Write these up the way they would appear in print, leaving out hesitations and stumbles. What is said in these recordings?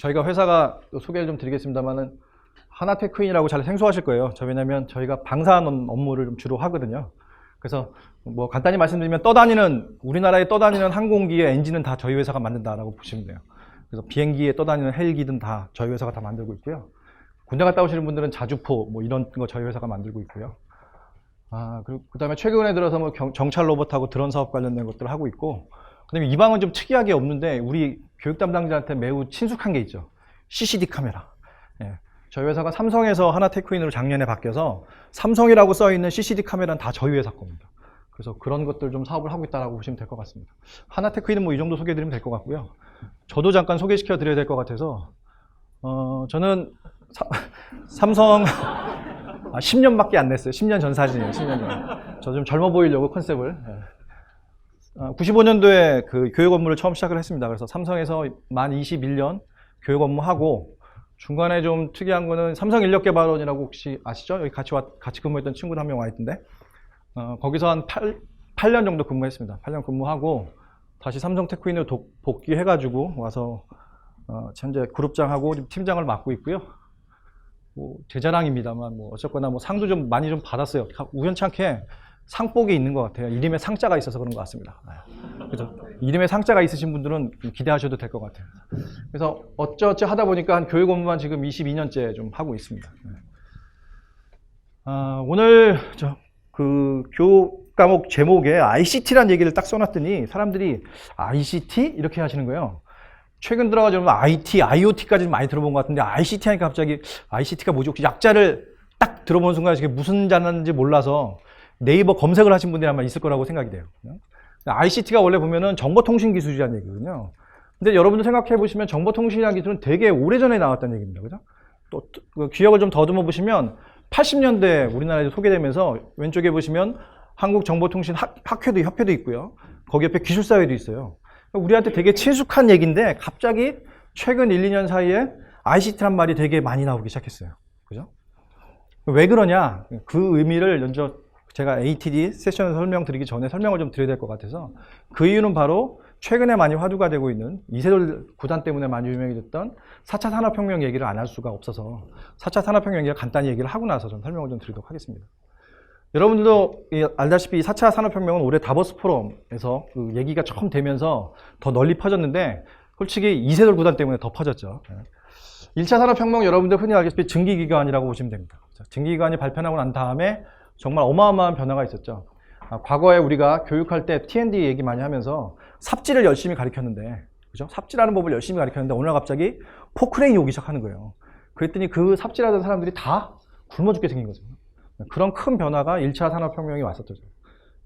저희가 회사가 또 소개를 좀 드리겠습니다만은 하나테크인이라고 잘 생소하실 거예요. 왜냐면 저희가 방산 업무를 좀 주로 하거든요. 그래서 뭐 간단히 말씀드리면 우리나라에 떠다니는 항공기의 엔진은 다 저희 회사가 만든다라고 보시면 돼요. 그래서 비행기에 떠다니는 헬기든 다 저희 회사가 다 만들고 있고요. 군대 갔다 오시는 분들은 자주포 뭐 이런 거 저희 회사가 만들고 있고요. 그리고 그다음에 최근에 들어서 뭐 정찰 로봇하고 드론 사업 관련된 것들을 하고 있고, 그다음에 이 방은 좀 특이하게 없는데 우리 교육 담당자한테 매우 친숙한 게 있죠. CCD 카메라. 예. 저희 회사가 삼성에서 하나테크인으로 작년에 바뀌어서 삼성이라고 써 있는 CCD 카메라는 다 저희 회사 겁니다. 그래서 그런 것들 좀 사업을 하고 있다라고 보시면 될 것 같습니다. 하나테크인은 뭐 이 정도 소개해드리면 될 것 같고요. 저도 잠깐 소개시켜 드려야 될 것 같아서 저는 삼성 10년밖에 안 냈어요. 10년 전 사진이에요. 10년 전. 저 좀 젊어 보이려고 컨셉을. 95년도에 그 교육 업무를 처음 시작을 했습니다. 그래서 삼성에서 만 21년 교육 업무하고, 중간에 좀 특이한 거는 삼성인력개발원이라고 혹시 아시죠? 여기 같이 근무했던 친구도 한 명 와 있던데, 거기서 한 8년 정도 근무했습니다. 8년 근무하고 다시 삼성테크인으로 복귀해가지고 와서 현재 그룹장하고 팀장을 맡고 있고요. 뭐 제 자랑입니다만 뭐 어쨌거나 뭐 상도 좀 많이 좀 받았어요. 우연찮게 상복이 있는 것 같아요. 이름에 상자가 있어서 그런 것 같습니다. 그래서 이름에 상자가 있으신 분들은 기대하셔도 될 것 같아요. 그래서 어쩌어찌 하다 보니까 한 교육 업무만 지금 22년째 좀 하고 있습니다. 오늘 그 교육 과목 제목에 ICT라는 얘기를 딱 써놨더니 사람들이 ICT? 이렇게 하시는 거예요. 최근 들어가지고 IT, IoT까지 많이 들어본 것 같은데 ICT 하니까 갑자기 ICT가 뭐지? 혹시 약자를 딱 들어본 순간 이게 무슨 자인지 몰라서 네이버 검색을 하신 분들이 아마 있을 거라고 생각이 돼요. ICT가 원래 보면은 정보통신기술이라는 얘기거든요. 근데 여러분들 생각해 보시면 정보통신이라는 기술은 되게 오래전에 나왔다는 얘기입니다. 그죠? 또 기억을 좀 더듬어 보시면 80년대 우리나라에서 소개되면서 왼쪽에 보시면 한국정보통신학회도 협회도 있고요. 거기 옆에 기술사회도 있어요. 우리한테 되게 친숙한 얘기인데 갑자기 최근 1, 2년 사이에 ICT란 말이 되게 많이 나오기 시작했어요. 그죠? 왜 그러냐? 그 의미를 먼저 제가 ATD 세션에서 설명드리기 전에 설명을 좀 드려야 될 것 같아서, 그 이유는 바로 최근에 많이 화두가 되고 있는 이세돌 구단 때문에 많이 유명해졌던 4차 산업혁명 얘기를 안 할 수가 없어서 4차 산업혁명 얘기를 간단히 얘기를 하고 나서 좀 설명을 좀 드리도록 하겠습니다. 여러분들도 알다시피 4차 산업혁명은 올해 다보스 포럼에서 그 얘기가 처음 되면서 더 널리 퍼졌는데, 솔직히 이세돌 구단 때문에 더 퍼졌죠. 1차 산업혁명 여러분들 흔히 알다시피 증기기관이라고 보시면 됩니다. 증기기관이 발표하고 난 다음에 정말 어마어마한 변화가 있었죠. 과거에 우리가 교육할 때 T&D 얘기 많이 하면서 삽질을 열심히 가르쳤는데, 그죠? 삽질하는 법을 열심히 가르쳤는데 오늘 갑자기 포크레인이 오기 시작하는 거예요. 그랬더니 그 삽질하던 사람들이 다 굶어 죽게 생긴 거죠. 그런 큰 변화가 1차 산업혁명이 왔었죠.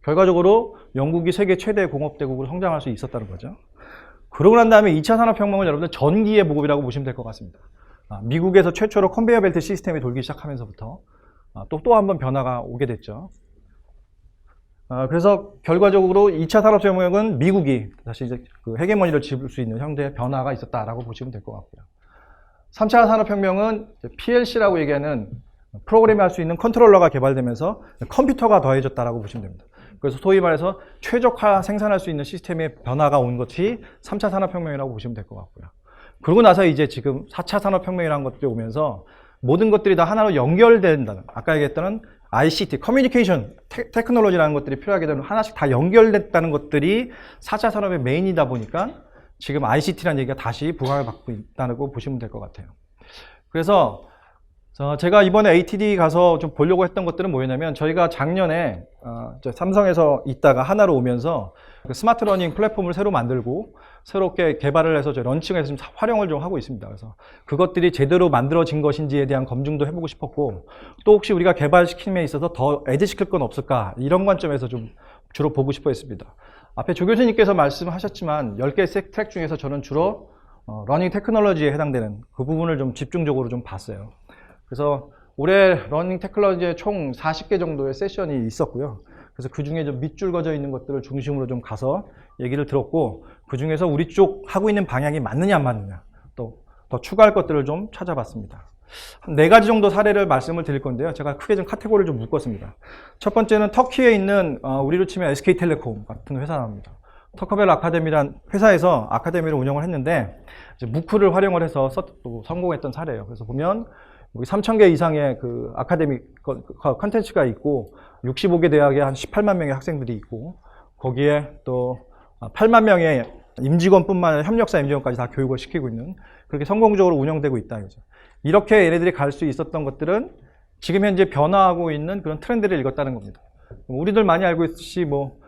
결과적으로 영국이 세계 최대 공업대국으로 성장할 수 있었다는 거죠. 그러고 난 다음에 2차 산업혁명은 여러분들 전기의 보급이라고 보시면 될 것 같습니다. 미국에서 최초로 컨베이어 벨트 시스템이 돌기 시작하면서부터 또 한 번 변화가 오게 됐죠. 그래서 결과적으로 2차 산업혁명은 미국이 다시 이제 그 헤게모니를 집을 수 있는 형태의 변화가 있었다라고 보시면 될 것 같고요. 3차 산업혁명은 PLC라고 얘기하는 프로그램할 수 있는 컨트롤러가 개발되면서 컴퓨터가 더해졌다라고 보시면 됩니다. 그래서 소위 말해서 최적화 생산할 수 있는 시스템의 변화가 온 것이 3차 산업혁명이라고 보시면 될 것 같고요. 그러고 나서 이제 지금 4차 산업혁명이라는 것들이 오면서 모든 것들이 다 하나로 연결된다는, 아까 얘기했던 ICT, 커뮤니케이션, 테크놀로지라는 것들이 필요하게 되면 하나씩 다 연결됐다는 것들이 4차 산업의 메인이다 보니까 지금 ICT라는 얘기가 다시 부각을 받고 있다고 보시면 될 것 같아요. 그래서 제가 이번에 ATD 가서 좀 보려고 했던 것들은 뭐였냐면, 저희가 작년에 삼성에서 있다가 하나로 오면서 그 스마트 러닝 플랫폼을 새로 만들고 새롭게 개발을 해서 런칭해서 좀 활용을 좀 하고 있습니다. 그래서 그것들이 제대로 만들어진 것인지에 대한 검증도 해보고 싶었고, 또 혹시 우리가 개발시킴에 있어서 더 애드시킬 건 없을까, 이런 관점에서 좀 주로 보고 싶어 했습니다. 앞에 조 교수님께서 말씀하셨지만 10개 트랙 중에서 저는 주로 러닝 테크놀로지에 해당되는 그 부분을 좀 집중적으로 좀 봤어요. 그래서 올해 러닝 테크놀로지에 총 40개 정도의 세션이 있었고요. 그래서 그 중에 좀 밑줄 그어져 있는 것들을 중심으로 좀 가서 얘기를 들었고, 그 중에서 우리 쪽 하고 있는 방향이 맞느냐 안 맞느냐, 또 더 추가할 것들을 좀 찾아봤습니다. 한 4가지 정도 사례를 말씀을 드릴 건데요. 제가 크게 좀 카테고리를 좀 묶었습니다. 첫 번째는 터키에 있는 우리로 치면 SK텔레콤 같은 회사입니다. 터커벨 아카데미란 회사에서 아카데미를 운영을 했는데 이제 무크를 활용을 해서 또 성공했던 사례예요. 그래서 보면 여기 3,000개 이상의 그 아카데미 컨텐츠가 있고 65개 대학에 한 18만 명의 학생들이 있고 거기에 또 8만 명의 임직원뿐만 아니라 협력사 임직원까지 다 교육을 시키고 있는 그렇게 성공적으로 운영되고 있다 이거죠. 이렇게 얘네들이 갈 수 있었던 것들은 지금 현재 변화하고 있는 그런 트렌드를 읽었다는 겁니다. 우리들 많이 알고 있듯이 뭐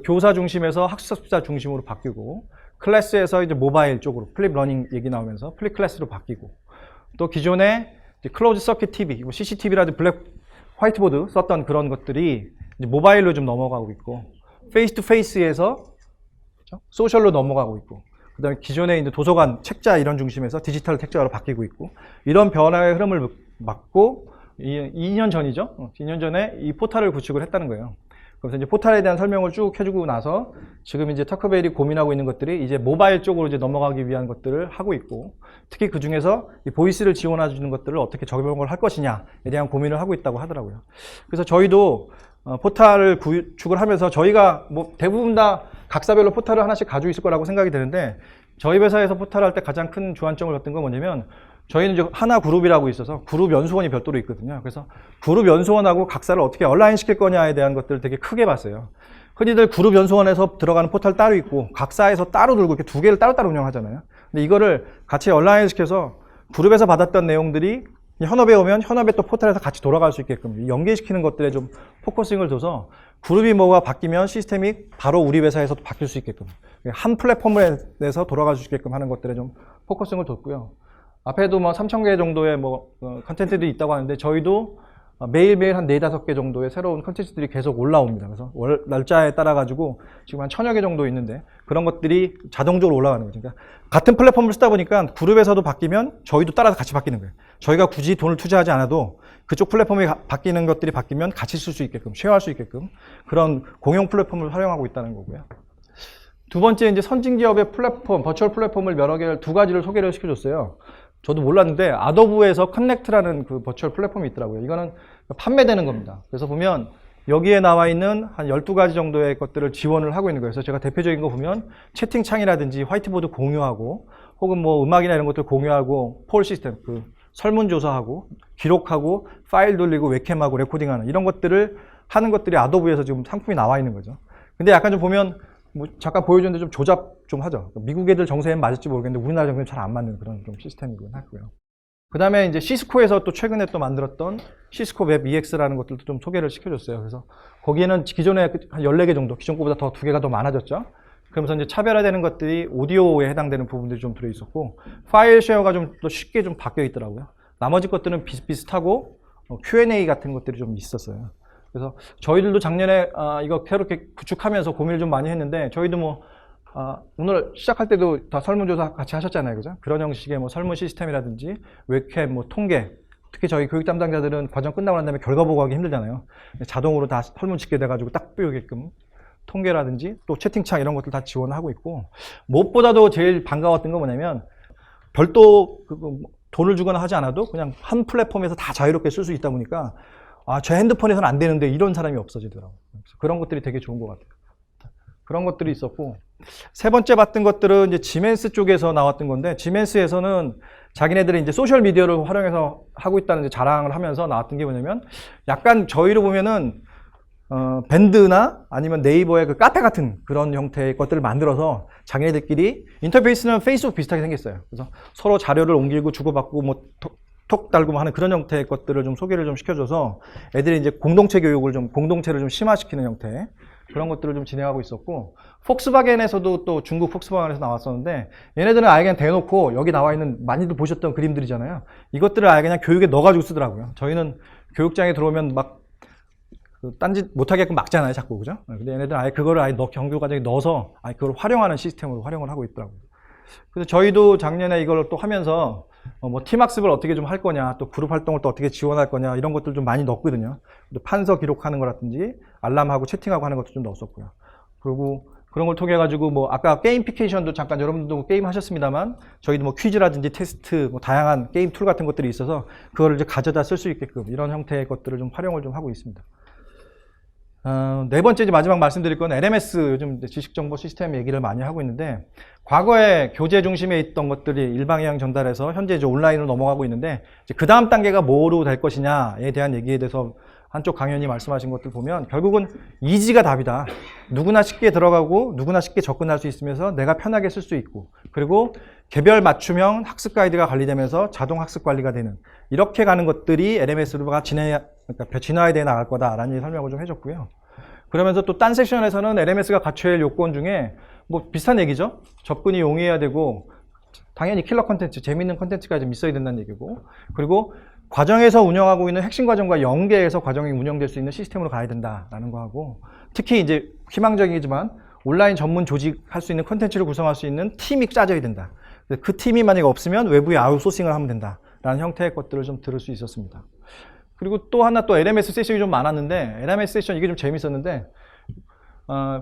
교사 중심에서 학습자 중심으로 바뀌고 클래스에서 이제 모바일 쪽으로 플립 러닝 얘기 나오면서 플립 클래스로 바뀌고 또 기존에 클로즈 서킷 TV, CCTV라든지 블랙 화이트보드 썼던 그런 것들이 이제 모바일로 좀 넘어가고 있고 페이스 투 페이스에서 소셜로 넘어가고 있고 그다음에 기존에 이제 도서관, 책자 이런 중심에서 디지털 책자로 바뀌고 있고 이런 변화의 흐름을 막고 2년 전이죠. 2년 전에 이 포탈을 구축을 했다는 거예요. 그래서 이제 포탈에 대한 설명을 쭉 해주고 나서 지금 이제 터커벨이 고민하고 있는 것들이 이제 모바일 쪽으로 이제 넘어가기 위한 것들을 하고 있고 특히 그 중에서 이 보이스를 지원해 주는 것들을 어떻게 적용을 할 것이냐에 대한 고민을 하고 있다고 하더라고요. 그래서 저희도 포탈을 구축을 하면서 저희가 뭐 대부분 다 각사별로 포탈을 하나씩 가지고 있을 거라고 생각이 되는데 저희 회사에서 포탈을 할 때 가장 큰 주안점을 얻은 건 뭐냐면 저희는 이제 하나 그룹이라고 있어서 그룹 연수원이 별도로 있거든요. 그래서 그룹 연수원하고 각사를 어떻게 온라인 시킬 거냐에 대한 것들을 되게 크게 봤어요. 흔히들 그룹 연수원에서 들어가는 포탈 따로 있고 각사에서 따로 들고 이렇게 두 개를 따로따로 운영하잖아요. 근데 이거를 같이 온라인 시켜서 그룹에서 받았던 내용들이 현업에 오면 현업에 또 포탈에서 같이 돌아갈 수 있게끔 연계시키는 것들에 좀 포커싱을 둬서 그룹이 뭐가 바뀌면 시스템이 바로 우리 회사에서도 바뀔 수 있게끔 한 플랫폼에서 돌아갈 수 있게끔 하는 것들에 좀 포커싱을 뒀고요. 앞에도 뭐 3,000개 정도의 뭐 컨텐츠들이 있다고 하는데 저희도 매일매일 한 4, 5개 정도의 새로운 컨텐츠들이 계속 올라옵니다. 그래서 날짜에 따라 가지고 지금 한 1,000여 개 정도 있는데 그런 것들이 자동적으로 올라가는 거죠. 그러니까 같은 플랫폼을 쓰다 보니까 그룹에서도 바뀌면 저희도 따라서 같이 바뀌는 거예요. 저희가 굳이 돈을 투자하지 않아도 그쪽 플랫폼이 바뀌는 것들이 바뀌면 같이 쓸 수 있게끔, 쉐어할 수 있게끔 그런 공용 플랫폼을 활용하고 있다는 거고요. 두 번째 이제 선진 기업의 플랫폼, 버추얼 플랫폼을 여러 개를 두 가지를 소개를 시켜줬어요. 저도 몰랐는데 아도브에서 커넥트라는 그 버추얼 플랫폼이 있더라고요. 이거는 판매되는 겁니다. 그래서 보면 여기에 나와 있는 한 12가지 정도의 것들을 지원을 하고 있는 거예요. 그래서 제가 대표적인 거 보면 채팅창이라든지 화이트보드 공유하고 혹은 뭐 음악이나 이런 것들 공유하고 폴 시스템, 그 설문조사하고 기록하고 파일 돌리고 웹캠하고 레코딩하는 이런 것들을 하는 것들이 아도브에서 지금 상품이 나와 있는 거죠. 근데 약간 좀 보면 뭐 잠깐 보여줬는데 좀 조잡 좀 하죠. 미국 애들 정세엔 맞을지 모르겠는데 우리나라 정세엔 잘 안 맞는 그런 좀 시스템이긴 하고요. 그 다음에 이제 시스코에서 또 최근에 또 만들었던 시스코 웹 EX라는 것들도 좀 소개를 시켜줬어요. 그래서 거기에는 기존에 한 14개 정도, 기존 거보다 더 2개가 더 많아졌죠. 그러면서 이제 차별화되는 것들이 오디오에 해당되는 부분들이 좀 들어있었고, 파일 쉐어가 좀 더 쉽게 좀 바뀌어 있더라고요. 나머지 것들은 비슷비슷하고, Q&A 같은 것들이 좀 있었어요. 그래서 저희들도 작년에 이거 이렇게 구축하면서 고민을 좀 많이 했는데, 저희도 뭐, 오늘 시작할 때도 다 설문조사 같이 하셨잖아요. 그죠? 그런 형식의 뭐 설문 시스템이라든지, 웹캠, 뭐 통계, 특히 저희 교육 담당자들은 과정 끝나고 난 다음에 결과 보고하기 힘들잖아요. 자동으로 다 설문 짓게 돼가지고 딱 띄우게끔 통계라든지 또 채팅창 이런 것들 다 지원하고 있고, 무엇보다도 제일 반가웠던 건 뭐냐면 별도 돈을 주거나 하지 않아도 그냥 한 플랫폼에서 다 자유롭게 쓸 수 있다 보니까 제 핸드폰에서는 안 되는데 이런 사람이 없어지더라고요. 그래서 그런 것들이 되게 좋은 것 같아요. 그런 것들이 있었고, 세 번째 봤던 것들은 이제 지멘스 쪽에서 나왔던 건데, 지멘스에서는 자기네들이 이제 소셜 미디어를 활용해서 하고 있다는 자랑을 하면서 나왔던 게 뭐냐면, 약간 저희로 보면은 밴드나 아니면 네이버의 그 카페 같은 그런 형태의 것들을 만들어서 자기네들끼리 인터페이스는 페이스북 비슷하게 생겼어요. 그래서 서로 자료를 옮기고 주고받고 뭐 톡 달고 하는 그런 형태의 것들을 좀 소개를 좀 시켜줘서 애들이 이제 공동체 교육을 좀 공동체를 좀 심화시키는 형태 그런 것들을 좀 진행하고 있었고, 폭스바겐에서도 또 중국 폭스바겐에서 나왔었는데, 얘네들은 아예 그냥 대놓고 여기 나와 있는 많이들 보셨던 그림들이잖아요. 이것들을 아예 그냥 교육에 넣어가지고 쓰더라고요. 저희는 교육장에 들어오면 막 딴짓 못하게끔 막잖아요, 자꾸. 그죠? 근데 얘네들은 아예 그거를 아예 경교 과정에 넣어서 아예 그걸 활용하는 시스템으로 활용을 하고 있더라고요. 그래서 저희도 작년에 이걸 또 하면서 뭐 팀학습을 어떻게 좀 할 거냐, 또 그룹 활동을 또 어떻게 지원할 거냐, 이런 것들 좀 많이 넣었거든요. 판서 기록하는 거라든지 알람하고 채팅하고 하는 것도 좀 넣었었고요. 그리고 그런 걸 통해 가지고 뭐 아까 게임피케이션도 잠깐 여러분들도 게임 하셨습니다만, 저희도 뭐 퀴즈라든지 테스트, 뭐 다양한 게임 툴 같은 것들이 있어서 그거를 이제 가져다 쓸 수 있게끔 이런 형태의 것들을 좀 활용을 좀 하고 있습니다. 네 번째 이제 마지막 말씀드릴 건 LMS 요즘 지식정보 시스템 얘기를 많이 하고 있는데 과거에 교재 중심에 있던 것들이 일방향 전달해서 현재 이제 온라인으로 넘어가고 있는데 이제 그 다음 단계가 뭐로 될 것이냐에 대한 얘기에 대해서 한쪽 강연이 말씀하신 것들 보면 결국은 이지가 답이다. 누구나 쉽게 들어가고 누구나 쉽게 접근할 수 있으면서 내가 편하게 쓸 수 있고 그리고 개별 맞춤형 학습 가이드가 관리되면서 자동 학습 관리가 되는 이렇게 가는 것들이 LMS로가 그러니까 진화에 대해 나갈 거다라는 설명을 좀 해줬고요. 그러면서 또 딴 섹션에서는 LMS가 갖춰야 할 요건 중에 뭐 비슷한 얘기죠. 접근이 용이해야 되고 당연히 킬러 컨텐츠, 재밌는 컨텐츠가 좀 있어야 된다는 얘기고 그리고 과정에서 운영하고 있는 핵심 과정과 연계해서 과정이 운영될 수 있는 시스템으로 가야 된다라는 거 하고 특히 이제 희망적이지만 온라인 전문 조직할 수 있는 컨텐츠를 구성할 수 있는 팀이 짜져야 된다. 그 팀이 만약에 없으면 외부에 아웃소싱을 하면 된다라는 형태의 것들을 좀 들을 수 있었습니다. 그리고 또 하나 또 LMS 세션이 좀 많았는데 LMS 세션 이게 좀 재밌었는데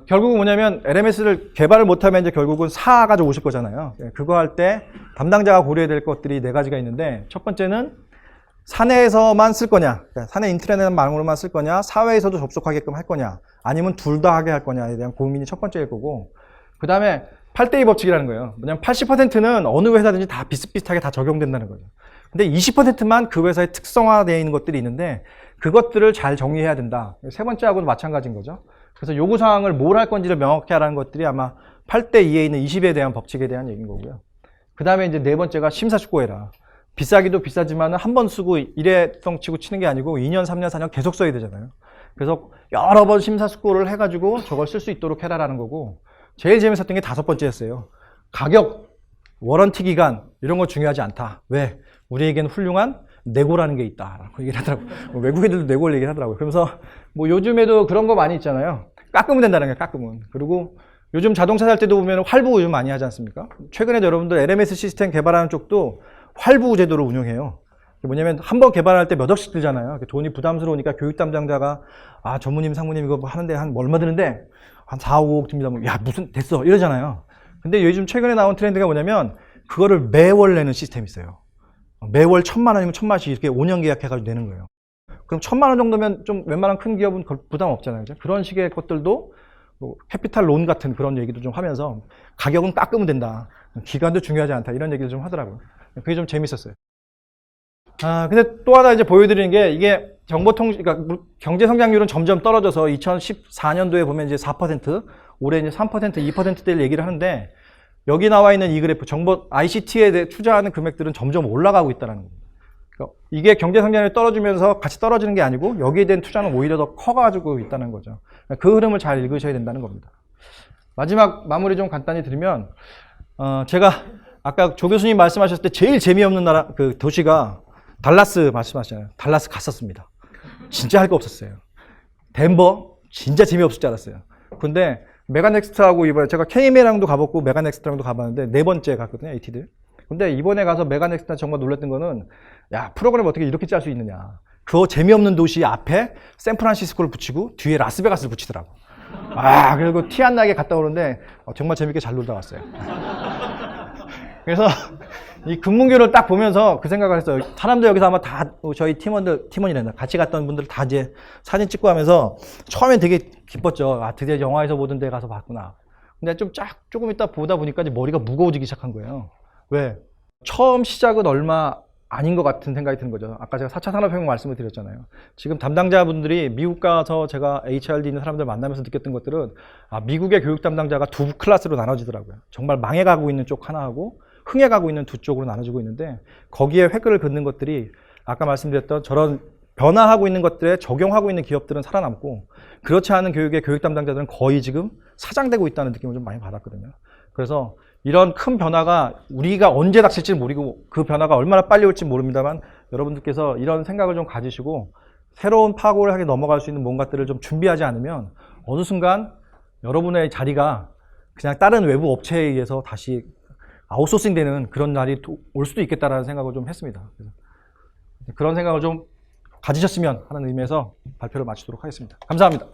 결국은 뭐냐면 LMS를 개발을 못하면 이제 결국은 사가지고 오실 거잖아요. 그거 할 때 담당자가 고려해야 될 것들이 4가지가 있는데 첫 번째는 사내에서만 쓸 거냐, 그러니까 사내 인트라넷망으로만 쓸 거냐, 사회에서도 접속하게끔 할 거냐, 아니면 둘 다 하게 할 거냐에 대한 고민이 첫 번째일 거고 그 다음에 8대2 법칙이라는 거예요. 뭐냐면 80%는 어느 회사든지 다 비슷비슷하게 다 적용된다는 거죠. 근데 20%만 그 회사의 특성화되어 있는 것들이 있는데 그것들을 잘 정리해야 된다. 세 번째하고도 마찬가지인 거죠. 그래서 요구사항을 뭘 할 건지를 명확히 하라는 것들이 아마 8대2에 있는 20에 대한 법칙에 대한 얘기인 거고요. 그 다음에 이제 4번째가 심사숙고해라. 비싸기도 비싸지만 한 번 쓰고 일회성 치고 치는 게 아니고 2년, 3년, 4년 계속 써야 되잖아요. 그래서 여러 번 심사숙고를 해가지고 저걸 쓸 수 있도록 해라라는 거고 제일 재밌었던 게 5번째였어요. 가격, 워런티 기간 이런 거 중요하지 않다. 왜? 우리에게는 훌륭한 내고라는 게 있다라고 얘기를 하더라고요. 외국 애들도 내고를 얘기를 하더라고요. 그러면서 뭐 요즘에도 그런 거 많이 있잖아요. 깎으면 된다는 거예요. 깎으면. 그리고 요즘 자동차 살 때도 보면 활부 요즘 많이 하지 않습니까? 최근에 여러분들 LMS 시스템 개발하는 쪽도 활부 제도를 운영해요. 뭐냐면 한번 개발할 때 몇 억씩 들잖아요. 돈이 부담스러우니까 교육 담당자가 전무님 상무님 이거 하는데 한 얼마 드는데 한 4, 5억 듭니다. 야 무슨 됐어 이러잖아요. 근데 요즘 최근에 나온 트렌드가 뭐냐면 그거를 매월 내는 시스템이 있어요. 매월 1,000만 원이면 1,000만원씩 이렇게 5년 계약해가지고 내는 거예요. 그럼 1,000만 원 정도면 좀 웬만한 큰 기업은 부담 없잖아요. 그죠? 그런 식의 것들도 뭐 캐피탈 론 같은 그런 얘기도 좀 하면서 가격은 깎으면 된다. 기간도 중요하지 않다. 이런 얘기를 좀 하더라고요. 그게 좀 재밌었어요. 근데 또 하나 이제 보여드리는 게 이게 그러니까 경제 성장률은 점점 떨어져서 2014년도에 보면 이제 4%, 올해 이제 3%, 2%대를 얘기를 하는데 여기 나와 있는 이 그래프, 정보 ICT에 투자하는 금액들은 점점 올라가고 있다는 겁니다. 그러니까 이게 경제 성장률이 떨어지면서 같이 떨어지는 게 아니고 여기에 대한 투자는 오히려 더 커가지고 있다는 거죠. 그 흐름을 잘 읽으셔야 된다는 겁니다. 마지막 마무리 좀 간단히 드리면 제가 아까 조 교수님 말씀하셨을 때 제일 재미없는 그 도시가 달라스 말씀하셨잖아요. 달라스 갔었습니다. 진짜 할 거 없었어요. 덴버 진짜 재미없을 줄 알았어요. 근데 메가넥스트하고 이번에 제가 KMA랑도 가봤고 메가넥스트랑도 가봤는데 4번째 갔거든요. AT들. 근데 이번에 가서 메가넥스트 정말 놀랐던 거는 야 프로그램 어떻게 이렇게 짤 수 있느냐. 그 재미없는 도시 앞에 샌프란시스코를 붙이고 뒤에 라스베가스를 붙이더라고. 그리고 티 안 나게 갔다 오는데 정말 재밌게 잘 놀다 왔어요. 그래서 이 금문교를 딱 보면서 그 생각을 했어요. 사람들 여기서 아마 다 저희 팀원이란다. 같이 갔던 분들 다 이제 사진 찍고 하면서 처음엔 되게 기뻤죠. 드디어 영화에서 보던 데 가서 봤구나. 근데 조금 있다 보다 보니까 이제 머리가 무거워지기 시작한 거예요. 왜? 처음 시작은 얼마 아닌 것 같은 생각이 드는 거죠. 아까 제가 4차 산업혁명 말씀을 드렸잖아요. 지금 담당자분들이 미국 가서 제가 HRD 있는 사람들 만나면서 느꼈던 것들은 미국의 교육 담당자가 2 클래스로 나눠지더라고요. 정말 망해가고 있는 쪽 하나하고 흥해가고 있는 2 쪽으로 나눠지고 있는데 거기에 획을 긋는 것들이 아까 말씀드렸던 저런 변화하고 있는 것들에 적용하고 있는 기업들은 살아남고 그렇지 않은 교육의 교육 담당자들은 거의 지금 사장되고 있다는 느낌을 좀 많이 받았거든요. 그래서 이런 큰 변화가 우리가 언제 닥칠지 모르고 그 변화가 얼마나 빨리 올지 모릅니다만 여러분들께서 이런 생각을 좀 가지시고 새로운 파고를 하게 넘어갈 수 있는 뭔가들을 좀 준비하지 않으면 어느 순간 여러분의 자리가 그냥 다른 외부 업체에 의해서 다시 아웃소싱 되는 그런 날이 올 수도 있겠다라는 생각을 좀 했습니다. 그래서 그런 생각을 좀 가지셨으면 하는 의미에서 발표를 마치도록 하겠습니다. 감사합니다.